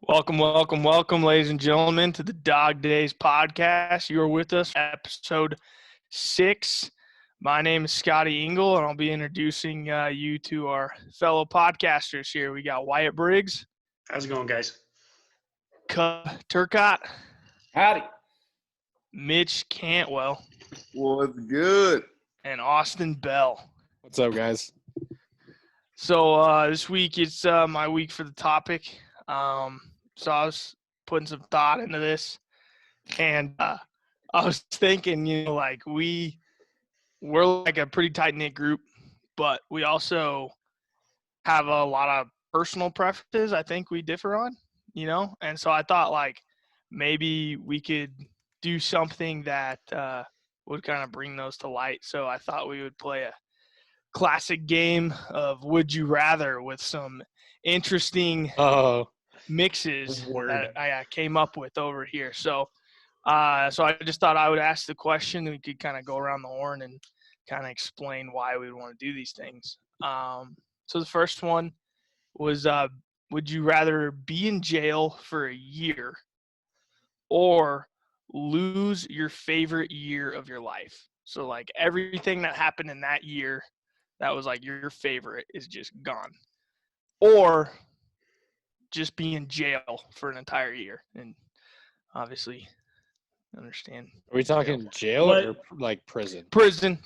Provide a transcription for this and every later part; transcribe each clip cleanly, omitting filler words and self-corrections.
Welcome, ladies and gentlemen, to the Dog Days podcast. You are with us, episode 6. My name is Scotty Ingle, and I'll be introducing you to our fellow podcasters here. We got Wyatt Briggs. How's it going, guys? Turcott. Howdy. Mitch Cantwell. What's good? And Austin Bell. What's up, guys? So this week, it's my week for the topic. So I was putting some thought into this, and I was thinking, we're like a pretty tight-knit group, but we also have a lot of personal preferences I think we differ on, and so I thought maybe we could do something that would kind of bring those to light. So I thought we would play a classic game of Would You Rather with some interesting mixes that I came up with over here. So I just thought I would ask the question, and we could kind of go around the horn and kind of explain why we want to do these things. So the first one was, would you rather be in jail for a year or lose your favorite year of your life? So everything that happened in that year that was your favorite is just gone, or just be in jail for an entire year. And obviously understand. Are we talking jail or prison? Prison.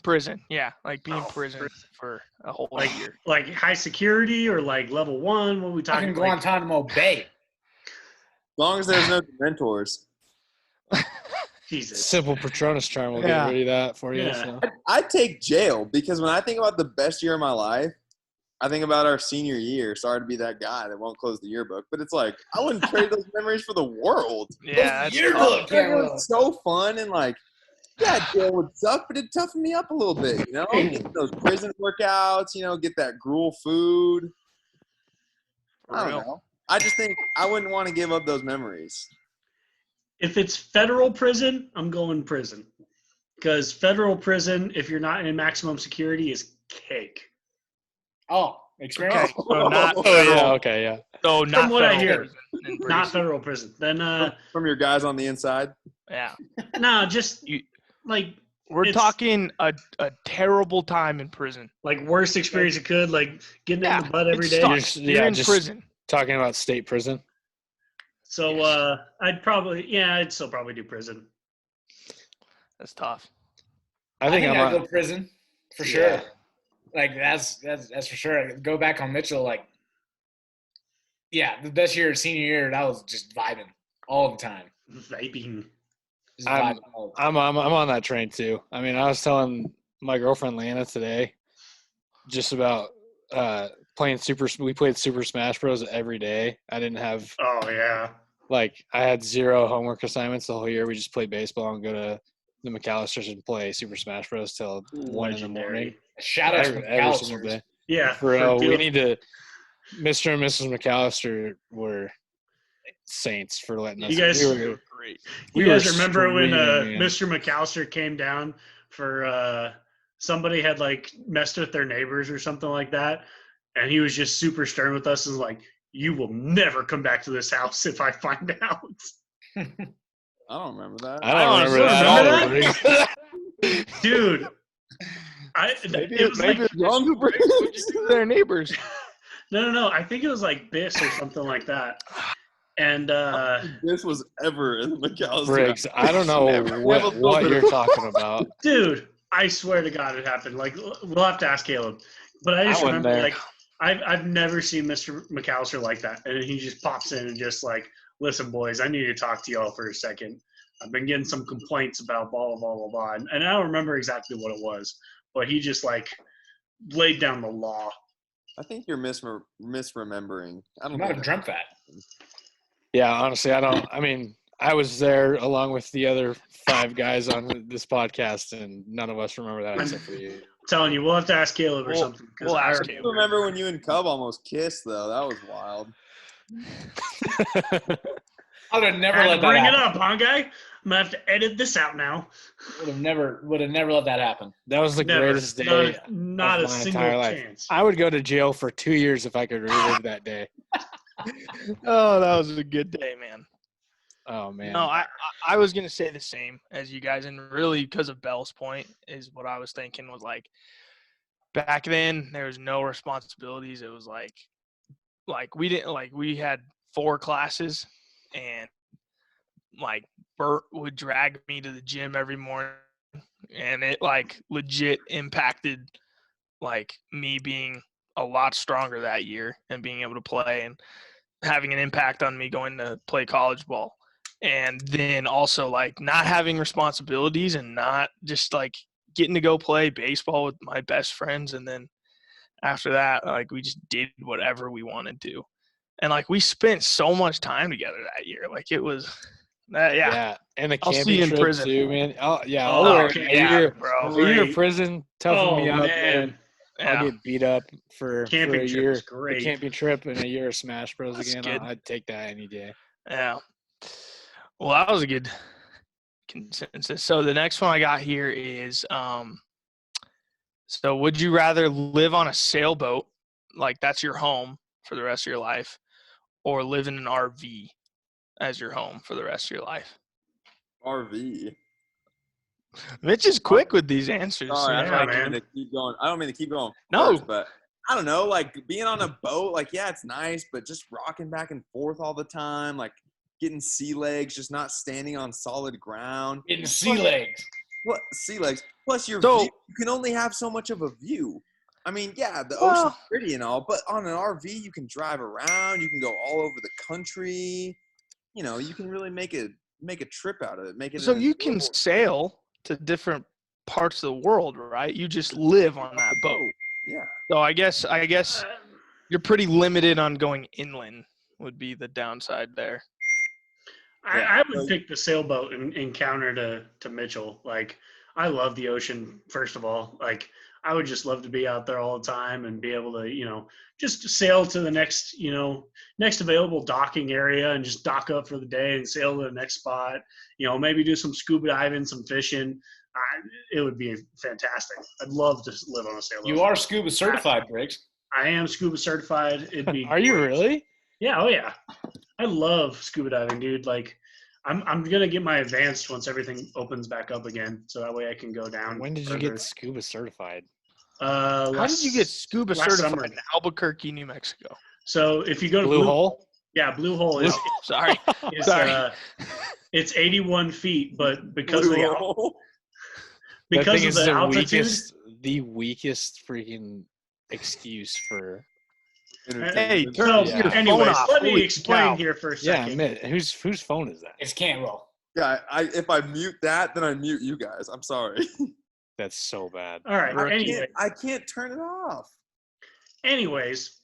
Yeah. Being in prison for a whole year. Like high security or level 1? What are we talking? Guantanamo Bay. As long as there's no Dementors. Jesus. Simple Patronus charm will get rid of that for you. Yeah. So. I'd take jail because when I think about the best year of my life, I think about our senior year. Sorry to be that guy that won't close the yearbook, but it's I wouldn't trade those memories for the world. Yeah, those yearbooks was so fun and jail would suck, but it toughened me up a little bit, Get those prison workouts, get that gruel food. I don't know. I just think I wouldn't want to give up those memories. If it's federal prison, I'm going prison. Because federal prison, if you're not in maximum security, is cake. Oh, experience. Okay. So not federal. Okay, yeah. So not from what I hear, prison, not federal prison. Then from your guys on the inside. Yeah. No, just we're talking a terrible time in prison. Worst experience you could, getting in the butt every day. You're in prison. Talking about state prison. So I'd still probably do prison. That's tough. I think I'd go prison for sure. That's for sure. Go back on Mitchell. The best year, senior year, that was just vibing all the time. Vibing. I'm on that train too. I mean, I was telling my girlfriend Lana today just about we played Super Smash Bros. Every day. I didn't have. Oh yeah. I had 0 homework assignments the whole year. We just played baseball and go to the McAllisters and play Super Smash Bros. Till 1 in the morning. Shout out to McAllisters. Yeah. We need to. Mr. and Mrs. McAllister were saints for letting us. You guys were great. You guys remember when Mr. McAllister came down for somebody had messed with their neighbors or something like that, and he was just super stern with us and was you will never come back to this house if I find out. I don't remember that. I don't remember that at all. Dude. Maybe wrong who brings their neighbors. No. I think it was Biss or something like that. And this was ever in the McAllister. Briggs, I don't know what you're talking about. Dude, I swear to God it happened. We'll have to ask Caleb. But I just remember I've never seen Mr. McAllister like that. And he just pops in and just listen, boys, I need to talk to y'all for a second. I've been getting some complaints about blah, blah, blah, blah. And I don't remember exactly what it was. But he just laid down the law. I think you're misremembering. I'm not drunk that. Yeah, honestly, I was there along with the other 5 guys on this podcast, and none of us remember that except for you. I'm telling you, we'll have to ask Caleb or something. We'll ask I remember when you and Cub almost kissed, though. That was wild. I would have never let that bring happen. it up, huh, guy? I'm going to have to edit this out now. Would have never let that happen. That was the greatest day not of a my single entire life. chance. I would go to jail for 2 years if I could relive that day. Oh, that was a good day, man. Oh man. No, I was gonna say the same as you guys, and really because of Bell's point is what I was thinking was like back then there was no responsibilities. It was like we had 4 classes, and like Bert would drag me to the gym every morning, and it like legit impacted like me being a lot stronger that year and being able to play and having an impact on me going to play college ball. And then also like not having responsibilities and not just like getting to go play baseball with my best friends. And then after that, like we just did whatever we wanted to. And like we spent so much time together that year. Like it was Yeah, and the I'll see camping you in trip prison. too, man. Oh yeah, Oh, a yeah, year, bro. a year of Great. prison toughened me Oh, up, man. man. I'll Yeah. get beat up for Camping a trip year. is great. The camping trip and a year of Smash Bros. That's again. good. I'd take that any day. Yeah. Well, that was a good consensus. So the next one I got here is so would you rather live on a sailboat, like that's your home for the rest of your life, or live in an RV as your home for the rest of your life? RV. Mitch is quick with these answers. Sorry, Yeah, I don't man. mean to keep going. I don't mean to keep going No. first, but I don't know, like being on a boat, like yeah, it's nice, but just rocking back and forth all the time, like getting sea legs, just not standing on solid ground. Getting sea legs. What sea legs? Plus your So- view, you can only have so much of a view. I mean, yeah, the Well- ocean's pretty and all, but on an RV you can drive around, you can go all over the country. You know, you can really make a trip out of it. Make it So an you can enjoyable- sail to different parts of the world, right? You just live on that boat. Yeah. So I guess you're pretty limited on going inland would be the downside there. I would pick the sailboat in counter to Mitchell. Like, I love the ocean, first of all. Like, I would just love to be out there all the time and be able to, just sail to the next, next available docking area and just dock up for the day and sail to the next spot. Maybe do some scuba diving, some fishing. It would be fantastic. I'd love to live on a sailboat. You are scuba certified, Briggs. I am scuba certified. It'd be. Are you really? Yeah. Oh yeah. I love scuba diving, dude. Like, I'm gonna get my advanced once everything opens back up again, so that way I can go down. When did you get scuba certified? How did you get scuba last certified summer. in Albuquerque, New Mexico? So if you go to Blue Hole? yeah, Blue Hole is Sorry. is, Sorry. it's 81 feet, but because Blue of the hole. That thing is the altitude, weakest freaking excuse for. Hey, entertainment. turn So, your phone anyways, off. let me Holy explain cow. here for a Yeah, second. admit whose phone is that? It's Cantwell. Yeah, if I mute that, then I mute you guys. I'm sorry. That's so bad. All right. Anyway, I can't turn it off. anyways,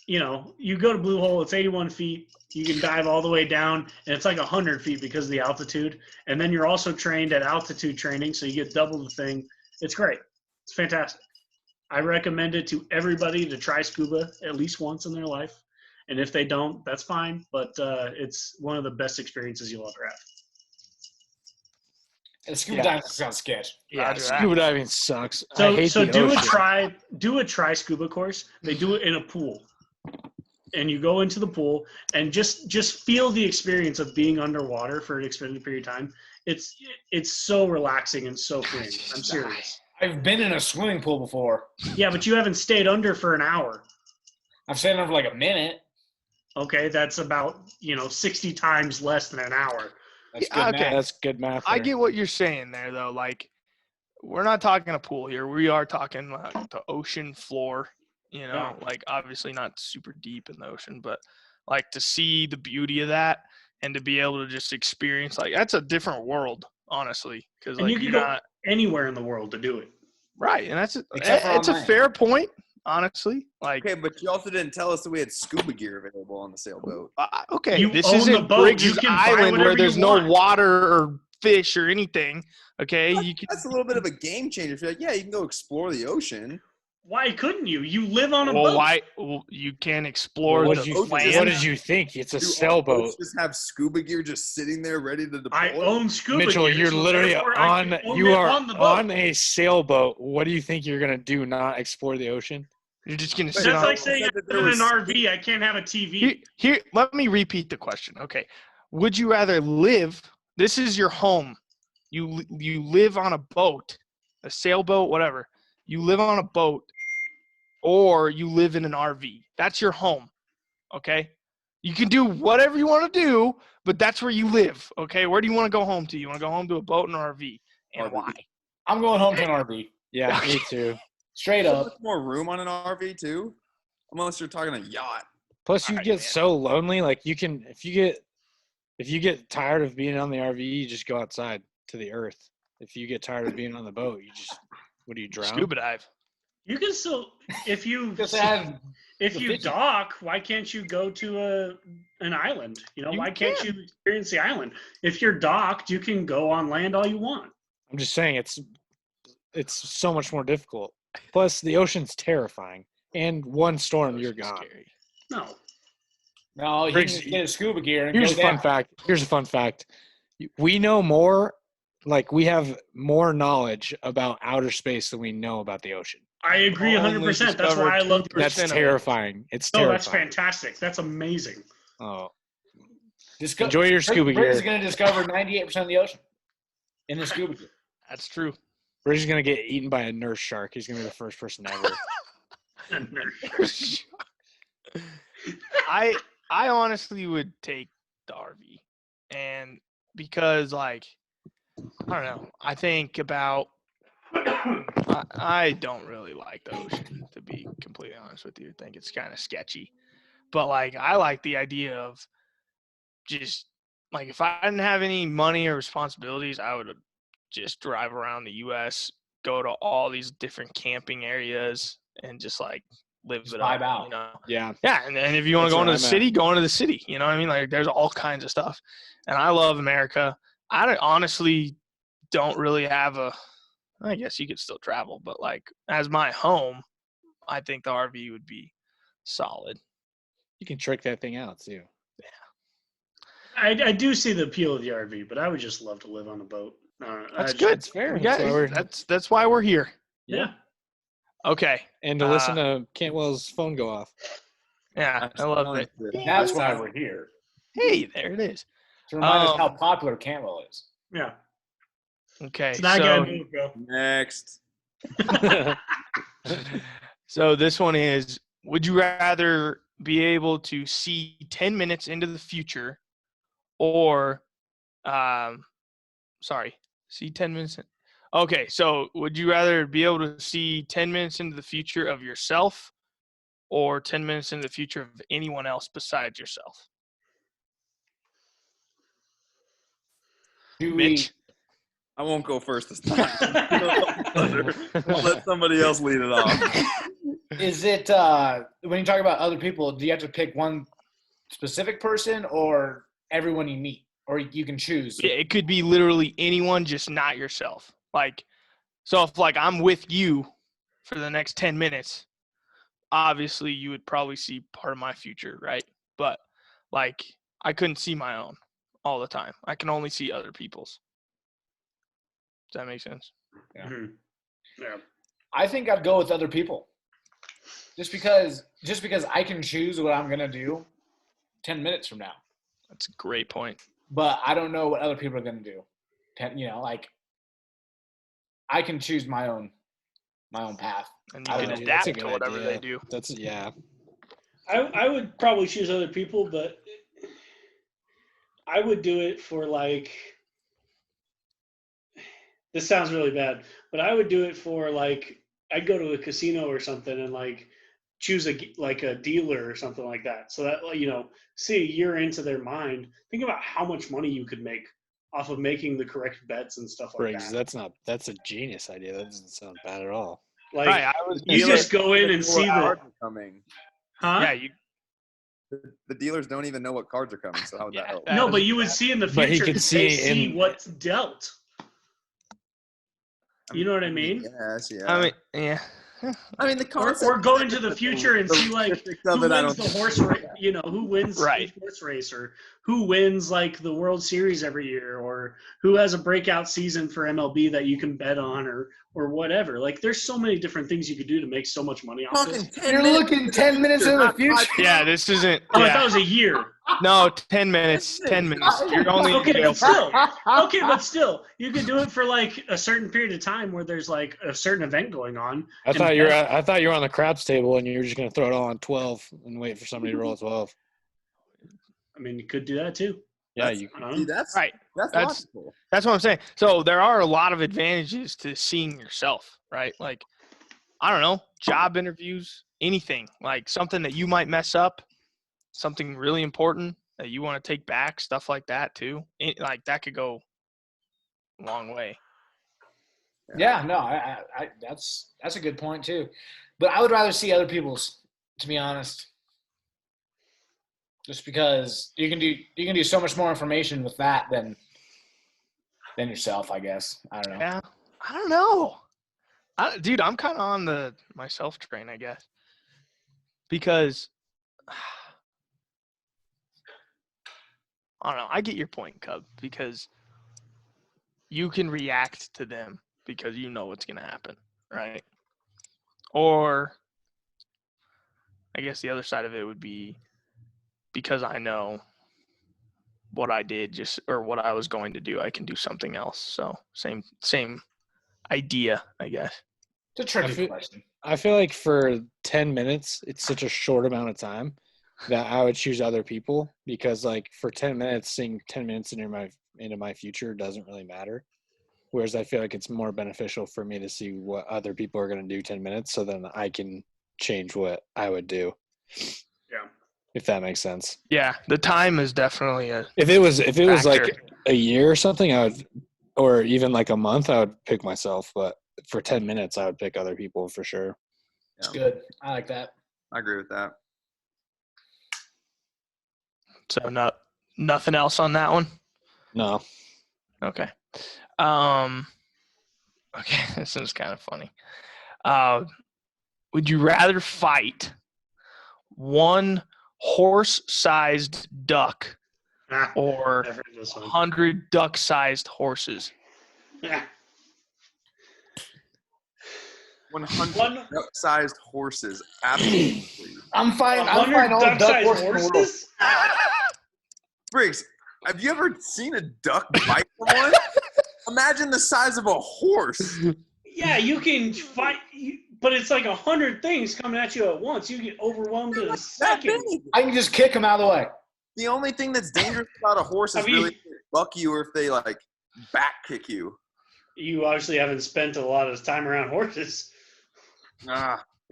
you go to Blue Hole. It's 81 feet. You can dive all the way down, and it's like 100 feet because of the altitude. And then you're also trained at altitude training, so you get double the thing. It's great. It's fantastic. I recommend it to everybody to try scuba at least once in their life. And if they don't, that's fine. But it's one of the best experiences you'll ever have. And scuba Yeah. diving sounds sketch. Yeah, Roger that. scuba diving sucks. I So hate the do ocean. do a try scuba course. They do it in a pool. And you go into the pool and just feel the experience of being underwater for an extended period of time. It's so relaxing and so freeing. I'm serious. I've been in a swimming pool before. Yeah, but you haven't stayed under for an hour. I've stayed under for like a minute. Okay, that's about 60 times less than an hour. That's Yeah, good okay. math. That's good math. I there. get what you're saying there, though. Like, we're not talking a pool here. We are talking like the ocean floor. Yeah. Like obviously not super deep in the ocean, but like to see the beauty of that and to be able to just experience like that's a different world, honestly. Because And like you can you're go not anywhere in the world to do it. right, and that's Except for it's a online. fair point, honestly. Like, Okay, but you also didn't tell us that we had scuba gear available on the sailboat. okay, You this own the isn't boat. Briggs' You can buy Island where whatever there's you no want. water or fish or anything. Okay, you can. That's a little bit of a game changer. If you're like, yeah, you can go explore the ocean. Why couldn't you? You live on a Well, boat. why you can explore What the did you land? What did you think? It's a Do all sailboat. boats just have scuba gear just sitting there ready to deploy? I own scuba Mitchell, gear, you're so literally therefore I on. can own You it are on the boat. on a sailboat. What do you think you're gonna do? Not explore the ocean? You're just gonna sit That's on. like saying I live in an RV. I can't have a TV. Here, let me repeat the question. Okay, would you rather live? This is your home. You live on a boat, a sailboat, whatever. You live on a boat, or you live in an RV. That's your home. Okay, you can do whatever you want to do, but that's where you live. Okay, where do you want to go home to? You want to go home to a boat and an RV, and RV. why? I'm going home to an RV. Yeah, me too. Straight So up. much more room on an RV too, unless you're talking a yacht. Plus, you get so lonely. Like you can, if you get tired of being on the RV, you just go outside to the earth. If you get tired of being on the boat, you just what do you drown? Scuba dive. You can still, if you dock, why can't you go to an island? Why can't you experience the island? If you're docked, you can go on land all you want. I'm just saying it's so much more difficult. Plus, the ocean's terrifying, and one storm, you're gone. Scary. No, you can just get a scuba gear. And Here's a fun fact. Here's a fun fact. We know more, like we have more knowledge about outer space than we know about the ocean. I agree 100%. That's why I love. That's terrifying. It's terrifying. That's fantastic. That's amazing. Oh, enjoy your scuba gear. Brittany's going to discover 98% of the ocean in the scuba gear. That's true. Brittany's going to get eaten by a nurse shark. He's going to be the first person ever. I honestly would take the RV, and because like I don't know, I think about I don't really like the ocean, to be completely honest with you. I think it's kind of sketchy, but like I like the idea of just like if I didn't have any money or responsibilities, I would just drive around the U.S., go to all these different camping areas, and just like live it up, out. You know? Yeah. Yeah, and if you want to go into the city, go into the city. You know what I mean? Like there's all kinds of stuff, and I love America. I honestly don't really have I guess you could still travel, but like as my home, I think the RV would be solid. You can trick that thing out too. Yeah. I do see the appeal of the RV, but I would just love to live on a boat. That's good. That's fair. That's why we're here. Yeah. Okay. And to listen to Cantwell's phone go off. Yeah, I love it. That's why we're here. Hey, there it is. To remind us how popular Cantwell is. Yeah. Okay. So that guy moved, bro. Next. So this one is, would you rather be able to see 10 minutes into the future or see 10 minutes okay, so would you rather be able to see 10 minutes into the future of yourself or 10 minutes into the future of anyone else besides yourself? Mitch? I won't go first this time. I'll let somebody else lead it off. Is it when you talk about other people, do you have to pick one specific person or everyone you meet? Or you can choose? Yeah, it could be literally anyone, just not yourself. Like, so if like I'm with you for the next 10 minutes, obviously you would probably see part of my future, right? But like I couldn't see my own all the time. I can only see other people's. Does that make sense? Yeah. Mm-hmm. Yeah. I think I'd go with other people. Just because I can choose what I'm gonna do 10 minutes from now. That's a great point. But I don't know what other people are gonna do. I can choose my own path. And you can adapt to whatever they do. I would probably choose other people, but I would do it for like, this sounds really bad, but I would do it for like, I'd go to a casino or something and like choose a dealer or something like that. So that, see a year into their mind, think about how much money you could make off of making the correct bets and stuff like that. That's a genius idea. That doesn't sound bad at all. Like you just go in and see the cards are coming. Huh? Yeah, the dealers don't even know what cards are coming, so how would that help? No, but you would see in the future. But he could see what's dealt. You know what I mean? Yes, yeah. I mean, yeah. I mean, the concept. Or go into the future and see like who wins the horse race. Who wins the horse race, or who wins like the World Series every year, or who has a breakout season for MLB that you can bet on, or whatever. Like, there's so many different things you could do to make so much money off this. You're looking 10 minutes in the future. Yeah, this isn't. Oh, I thought it was a year. No, 10 minutes. 10 minutes. You're only but still, you could do it for like a certain period of time where there's like a certain event going on. I thought you were on the craps table and you were just going to throw it all on 12 and wait for somebody to roll a 12. I mean, you could do that too. Yeah, you see, that's right. That's logical. That's what I'm saying. So there are a lot of advantages to seeing yourself, right? Like, I don't know, job interviews, anything, like something that you might mess up, something really important that you want to take back, stuff like that too. Like, that could go a long way. Yeah, no, I that's a good point too. But I would rather see other people's, to be honest. Just because you can do so much more information with that than yourself, I guess. I don't know. Yeah, I don't know. Dude, I'm kind of on the myself train, I guess. Because I don't know. I get your point, Cub, because you can react to them because you know what's going to happen, right? Or I guess the other side of it would be because I know what I did or what I was going to do, I can do something else. So same idea, I guess. It's a tricky question. I feel like for 10 minutes, it's such a short amount of time that I would choose other people because, like, for 10 minutes, seeing 10 minutes into my future doesn't really matter. Whereas I feel like it's more beneficial for me to see what other people are going to do 10 minutes so then I can change what I would do. Yeah. If that makes sense. Yeah, the time is definitely if it was like a year or something, or even like a month, I would pick myself. But for 10 minutes, I would pick other people for sure. It's good. I like that. I agree with that. So nothing else on that one? No. Okay. Okay, this is kind of funny. Would you rather fight one horse-sized duck or 100 duck-sized horses? 100 duck-sized horses. Absolutely. I'm fine all duck horses. Briggs, have you ever seen a duck bite someone? Imagine the size of a horse. Yeah, you can fight, but it's like 100 things coming at you at once. You get overwhelmed in a second. I can just kick them out of the way. The only thing that's dangerous about a horse is really if they buck you or if they, like, back kick you. You obviously haven't spent a lot of time around horses.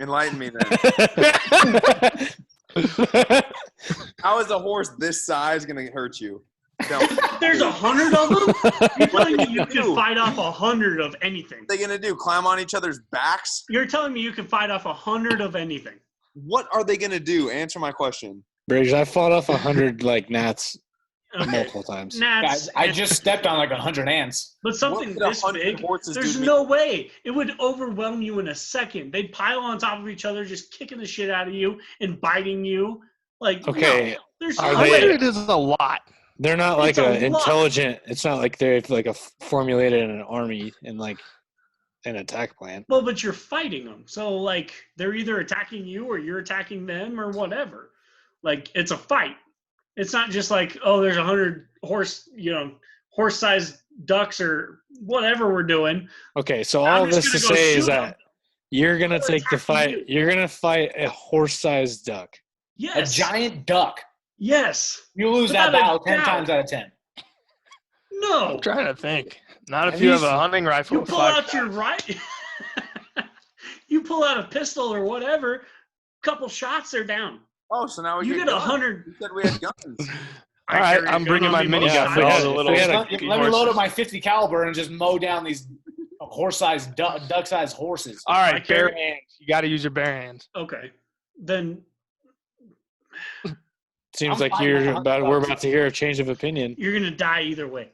Enlighten me then. How is a horse this size going to hurt you? There's 100 of them? You're telling me you can fight off 100 of anything? What are they going to do, climb on each other's backs? You're telling me you can fight off 100 of anything? What are they going to do? Answer my question. Bridge, I fought off 100 like gnats multiple times. Gnats. I just stepped on like 100 ants. But something this big, there's no way. It would overwhelm you in a second. They'd pile on top of each other, just kicking the shit out of you and biting you. Like, okay, no, there's 100 is a lot. They're not like an intelligent. It's not like they're like a formulated an army and like an attack plan. Well, but you're fighting them, so like they're either attacking you or you're attacking them or whatever. Like, it's a fight. It's not just like, oh, there's 100 horse-sized ducks or whatever we're doing. Okay, so all this to say is that you're gonna take the fight. You're gonna fight a horse-sized duck. Yes. A giant duck. Yes. You lose that battle 10 times out of 10. No. I'm trying to think. Not if you have a hunting rifle. You pull out your you pull out a pistol or whatever. Couple shots, they're down. Oh, so now you get 100. You said we had guns. All right, I'm bringing my minigun for all the little. Let me load up my 50 caliber and just mow down these horse-sized, duck-sized horses. All right, bare hands. You got to use your bare hands. Okay, then. Seems like we're about to hear a change of opinion. You're gonna die either way.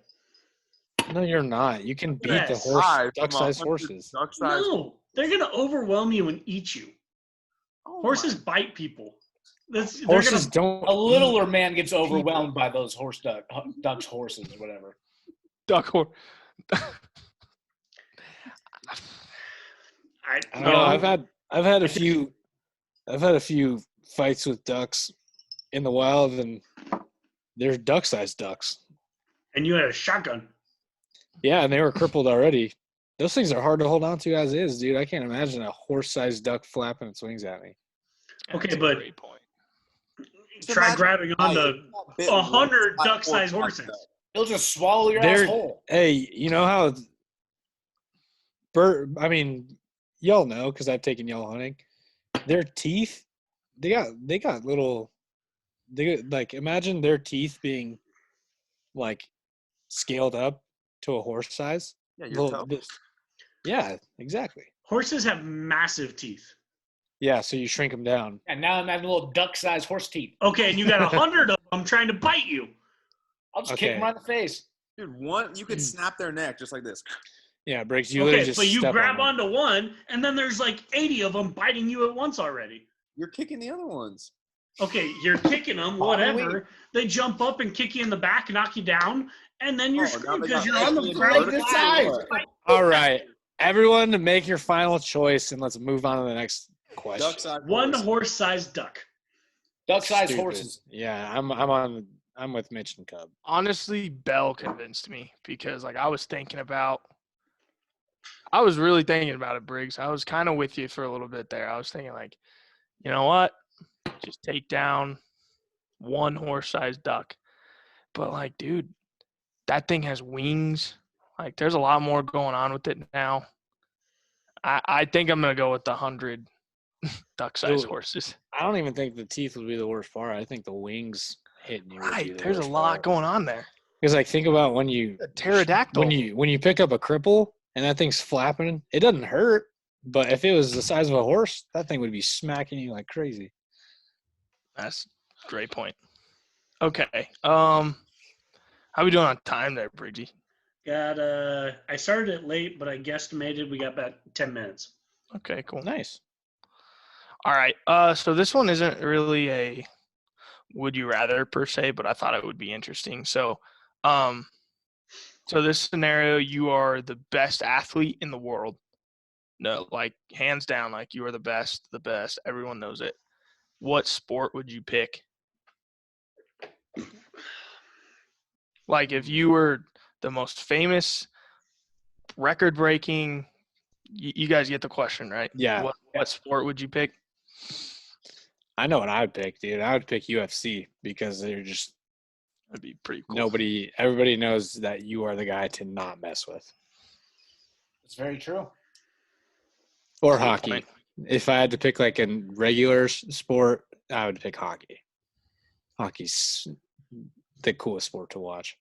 No, you're not. You can beat the duck-sized horses. No. They're gonna overwhelm you and eat you. Oh Horses my- bite people. Horses don't. A littler man gets overwhelmed by those ducks, horses, whatever. Duck horse. I don't know. I've had a few fights with ducks in the wild, and they're duck-sized ducks. And you had a shotgun. Yeah, and they were crippled already. Those things are hard to hold on to as is, dude. I can't imagine a horse-sized duck flapping its wings at me. Okay, That's a but great point. try grabbing onto 100 duck-sized horses. It'll just swallow your ass whole. Hey, you know how y'all know because I've taken y'all hunting. Their teeth, they got little. Imagine their teeth being like scaled up to a horse size. Yeah, your toes. Yeah, exactly. Horses have massive teeth. Yeah, so you shrink them down. And now I'm having little duck-sized horse teeth. Okay, and you got 100 of them trying to bite you. I'll just kick them right in the face. Dude, you could snap their neck just like this. Yeah, Briggs, you literally just but you step grab on onto one, and then there's like 80 of them biting you at once already. You're kicking the other ones. Okay, you're kicking them, whatever. They jump up and kick you in the back, knock you down, and then you're screwed because you're on the ground. All right, everyone, make your final choice, and let's move on to the next question. One horse-sized duck. Duck-sized horses. Yeah, I'm with Mitch and Cub. Honestly, Bell convinced me because I was really thinking about it, Briggs. I was kind of with you for a little bit there. I was thinking you know what? Just take down one horse-sized duck. But dude, that thing has wings. There's a lot more going on with it now. I think I'm gonna go with the 100 duck-sized horses. I don't even think the teeth would be the worst part. I think the wings hitting you. Right, there's a lot going on there. Because think about when you a pterodactyl. When you pick up a cripple and that thing's flapping, it doesn't hurt. But if it was the size of a horse, that thing would be smacking you like crazy. That's a great point. Okay. How we doing on time there, Bridgie? I started it late, but I guesstimated we got about 10 minutes. Okay, cool. Nice. All right. So this one isn't really a would you rather per se, but I thought it would be interesting. So this scenario, you are the best athlete in the world. No, hands down, you are the best. Everyone knows it. What sport would you pick? If you were the most famous, record-breaking, you guys get the question, right? Yeah. What sport would you pick? I know what I would pick, dude. I would pick UFC because they're just that'd be pretty cool. Everybody knows that you are the guy to not mess with. It's very true. Or hockey. If I had to pick a regular sport, I would pick hockey. Hockey's the coolest sport to watch.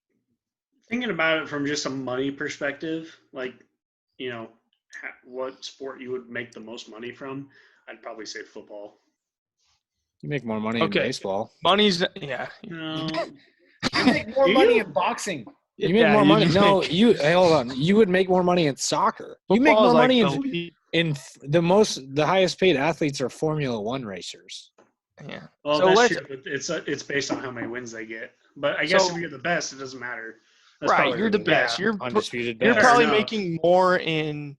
Thinking about it from just a money perspective, what sport you would make the most money from, I'd probably say football. You make more money in baseball. Money's No. You make more money in boxing. You make more money. No, hold on. You would make more money in soccer. You make more money in the highest paid athletes are Formula One racers. Yeah. Well, that's true. It's based on how many wins they get. But I guess if you're the best, it doesn't matter. Right, you're the best. You're undisputed. You're probably making more in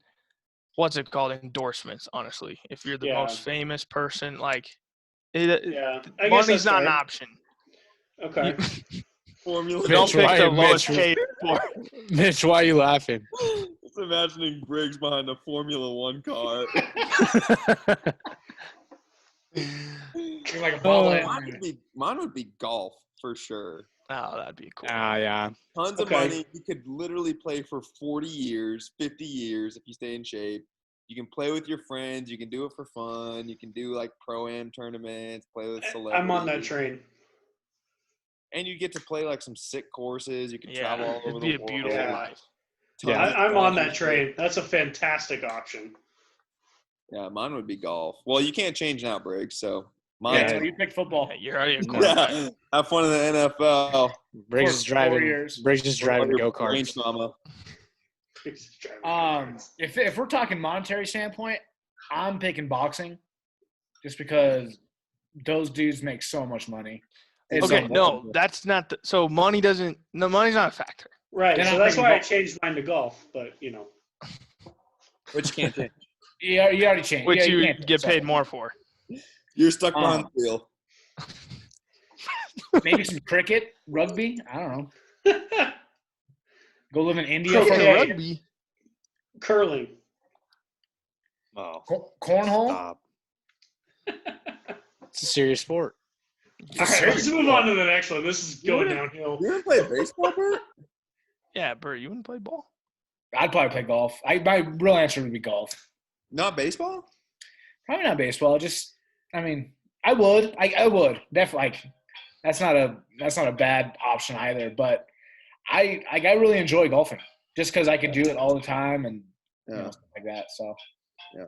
what's it called, endorsements. Honestly, if you're the most famous person, money's not an option. Okay. Formula. Don't pick the lowest paid sport. Mitch, why are you laughing? Just imagining Briggs behind a Formula One car. You're like a ball. Mine would be golf for sure. Oh, that'd be cool. Yeah. Tons of money. You could literally play for 40 years, 50 years if you stay in shape. You can play with your friends. You can do it for fun. You can do pro-am tournaments, play with celebrities. I'm on that train. And you get to play some sick courses. You can travel all over the world. It'd be a beautiful life. Yeah, I'm on that train. That's a fantastic option. Yeah, mine would be golf. Well, you can't change now, Briggs, so mine. Yeah, you pick football. Yeah, you're already a quarterback. Yeah, have fun in the NFL. Briggs is driving. Briggs is driving go-karts. Mama. If we're talking monetary standpoint, I'm picking boxing, just because those dudes make so much money. Okay, no, that's not. So money doesn't. No, money's not a factor. Right. So that's why I changed mine to golf. But which can't change. You already changed. Which you can't get paid more for. You're stuck behind the wheel. Maybe some cricket, rugby. I don't know. Go live in India for rugby. Curling. Oh, cornhole. Stop. It's a serious sport. All right, let's move on to the next one. This is going downhill. You ever play baseball, Bert? Yeah, Bert, you wouldn't play ball? I'd probably play golf. My real answer would be golf. Not baseball? Probably not baseball. I would. I would definitely. That's not a bad option either. But I really enjoy golfing just because I could do it all the time and stuff like that. So.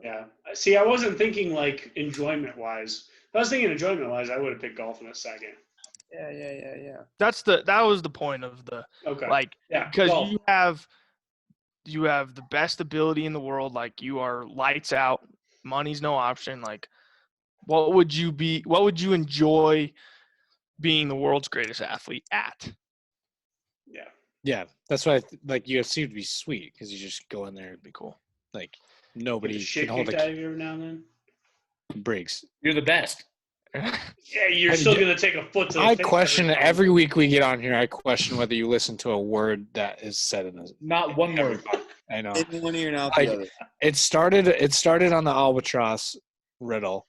Yeah. See, I wasn't thinking like enjoyment wise. If I was thinking enjoyment wise, I would have picked golf in a second. Yeah. That was the point of the because you have the best ability in the world. Like you are lights out. Money's no option. Like what would you enjoy being the world's greatest athlete at? Yeah, that's why UFC would be sweet because you just go in there, it'd be cool. Like nobody can hold out of you every now and then. Briggs, you're the best. Yeah, you're still gonna take a foot to the face. I question every week we get on here. I question whether you listen to a word that is said in this. Not one word. I know. In one ear and out the other. It started on the albatross riddle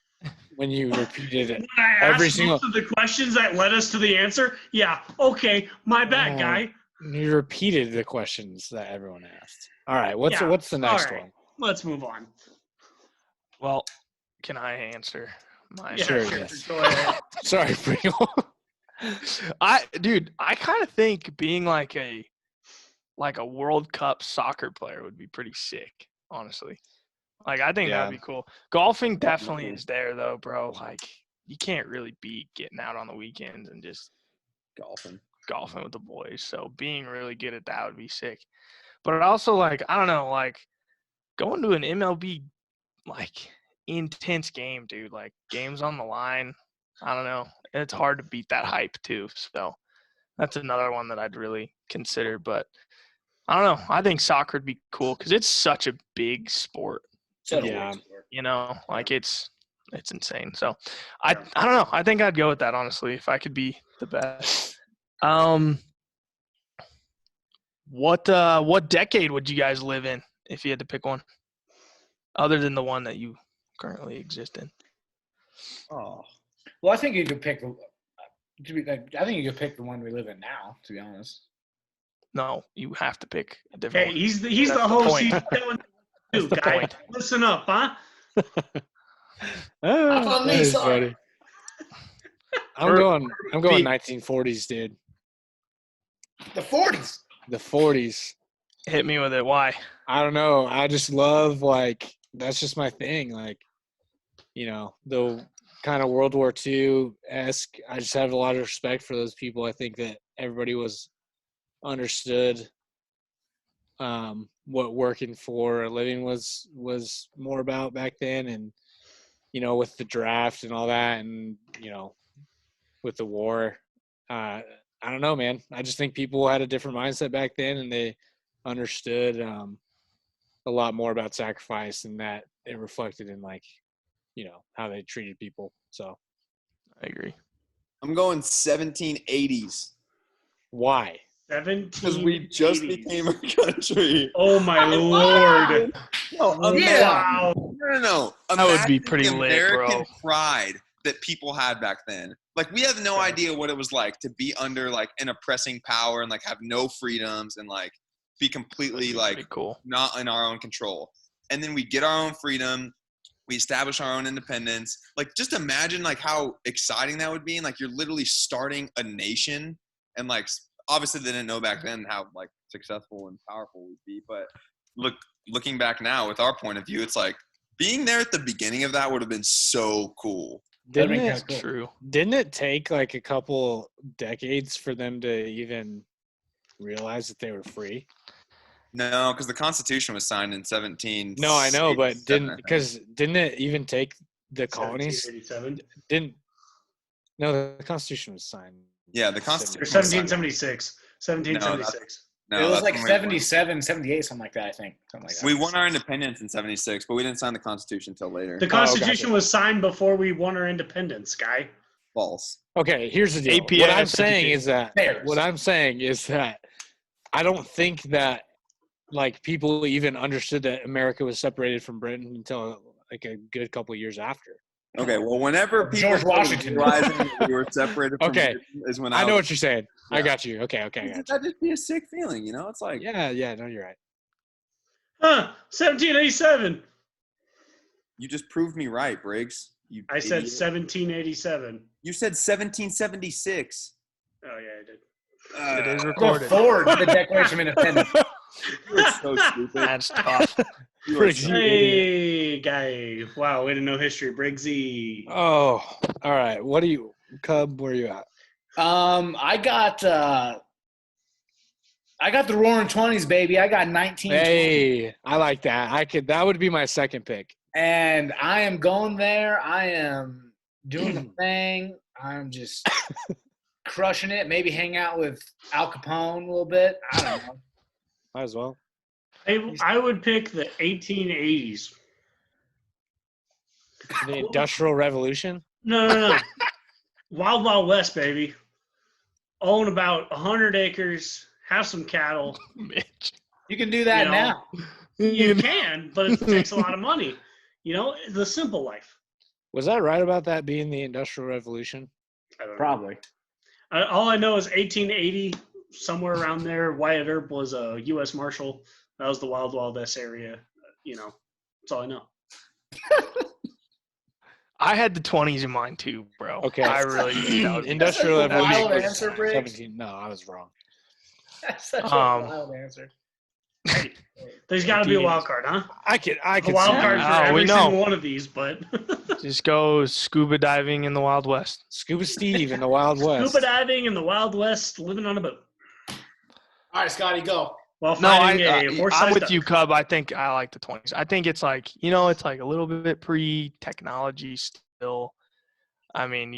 when you repeated it every single. Most of the questions that led us to the answer. Yeah. Okay. My bad, guy. You repeated the questions that everyone asked. All right. What's the next one? Let's move on. Well, can I answer mine? Yeah, sure. Yes. Go ahead. Sorry, Pringle. I kind of think being like a World Cup soccer player would be pretty sick, honestly. Like I think that'd be cool. Golfing definitely is there though, bro. Like you can't really beat getting out on the weekends and just golfing with the boys. So being really good at that would be sick. But it also I don't know, going to an MLB intense game, dude. Like games on the line. I don't know. It's hard to beat that hype too. So that's another one that I'd really consider. But I don't know. I think soccer would be cool because it's such a big sport. It's insane. So I don't know. I think I'd go with that, honestly, if I could be the best. What decade would you guys live in if you had to pick one, other than the one that you currently exist in? Oh, well, I think you could pick. I think you could pick the one we live in now. To be honest. No, you have to pick a different one. He's the host. He's telling you, guy. Listen up, huh? Funny. I'm going 1940s, dude. The 40s. The 40s. Hit me with it. Why? I don't know. I just love that's just my thing. The kind of World War II-esque. I just have a lot of respect for those people. I think that everybody was understood what working for a living was more about back then, and with the draft and all that, and with the war, I don't know, man. I just think people had a different mindset back then, and they understood a lot more about sacrifice, and that it reflected in how they treated people. So I agree. I'm going 1780s. Why? Because we just became a country. Oh my lord! No. That would be pretty lit, bro. American pride that people had back then. We have no idea what it was like to be under an oppressing power and have no freedoms and be completely cool. Not in our own control. And then we get our own freedom. We establish our own independence. Just imagine how exciting that would be. And you're literally starting a nation. And obviously they didn't know back then how successful and powerful we'd be. But looking back now with our point of view, it's being there at the beginning of that would have been so cool. Didn't it take a couple decades for them to even realize that they were free? No, because the Constitution was signed in 17. No, I know, but didn't it even take the colonies? 1787. No, the Constitution was signed. Yeah, the Constitution. Or 1776. 1776. No, it was that's like when 77, 78, something like that, I think. Something like that. we won our independence in 76, but we didn't sign the Constitution until later. The Constitution was signed before we won our independence, guy. False. Okay, here's the deal. APA What I'm saying is that Fairs. I don't think that like people even understood that America was separated from Britain until like a good couple of years after. Okay, well, whenever people George Washington realizing we were separated from Okay. Britain is when I know what you're saying. Yeah. I got you. Okay, I got you. That'd just be a sick feeling, you know? It's like Yeah, no, you're right. 1787. you just proved me right, Briggs. You I said idiot. 1787. You said 1776. Oh, yeah, I did. It is recorded. Before the Declaration of Independence. You're so stupid. That's tough. You are Briggs, so- you idiot. Hey, guy. Wow, way to know history, Briggsy. Oh, all right. What do you, Cub? Where are you at? I got the Roaring 20s, baby. I got 19. Hey, I like that. That would be my second pick. And I am going there. I am doing the thing. I'm just crushing it. Maybe hang out with Al Capone a little bit. I don't know. Might as well. I would pick the 1880s. The Industrial Revolution. No. Wild Wild West, baby. Own about 100 acres. Have some cattle. Mitch. You can do that You know, now. You can, but it takes a lot of money. You know, the simple life. Was I right about that being the Industrial Revolution? I don't know. Probably. All I know is 1880, somewhere around there. Wyatt Earp was a U.S. Marshal. That was the Wild Wild West area. You know, that's all I know. I had the 20s in mind too, bro. Okay. I really did. That was- Industrial That's a Revolution. wild was answer, Briggs. 17. No, I was wrong. That's such a wild answer. There's got to be a wild card, huh? I could A wild see card that. for Oh, we every know. single one of these, but Just go scuba diving in the Wild West. Scuba Steve in the Wild West. scuba diving in the Wild West, living on a boat All right, Scotty, go. while No, fighting a horse-sized I'm with duck. you, Cub. I think I like the 20s. I think it's like, it's like a little bit pre-technology still. I mean,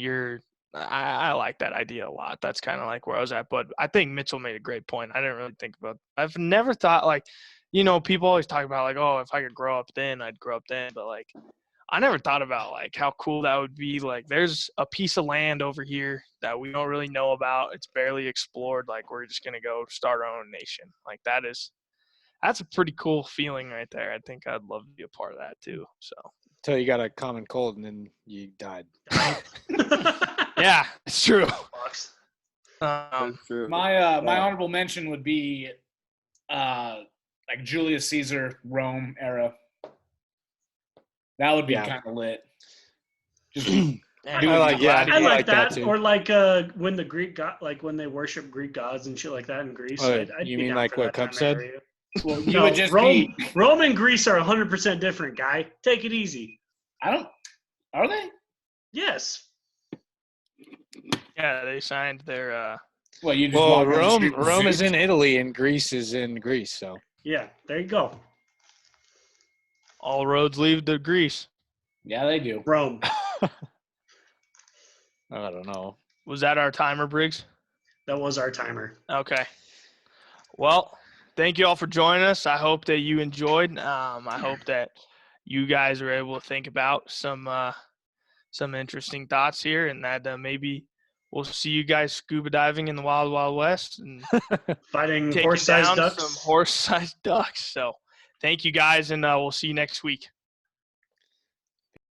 I like that idea a lot. That's kind of like where I was at. But I think Mitchell made a great point. I didn't really think about I've never thought like, people always talk about like, oh, if I could grow up then, I'd grow up then. But like, I never thought about like how cool that would be. Like there's a piece of land over here that we don't really know about. It's barely explored. Like we're just going to go start our own nation. Like that's a pretty cool feeling right there. I think I'd love to be a part of that too. So. Until you got a common cold and then you died. Yeah, it's true. That's true. My honorable mention would be like Julius Caesar, Rome era. That would be kind of lit. Just I like that. that too. Or like when the Greek when they worship Greek gods and shit like that in Greece. Oh, I'd you be mean down like for what that Cup time said? area. well, you No, would just Rome and Greece are 100% different, guy. Take it easy. Are they? Yes. Yeah, they signed their Well, you just Well, walk down the street with Rome is Zeus. in Italy and Greece is in Greece. So Yeah, there you go. all roads lead to Greece. Yeah, they do. Rome. I don't know. Was that our timer, Briggs? That was our timer. Okay. Well, thank you all for joining us. I hope that you enjoyed. I hope that you guys were able to think about some interesting thoughts here, and that maybe we'll see you guys scuba diving in the Wild Wild West and Fighting taking horse-sized down ducks. some horse-sized ducks. So, thank you guys, and we'll see you next week.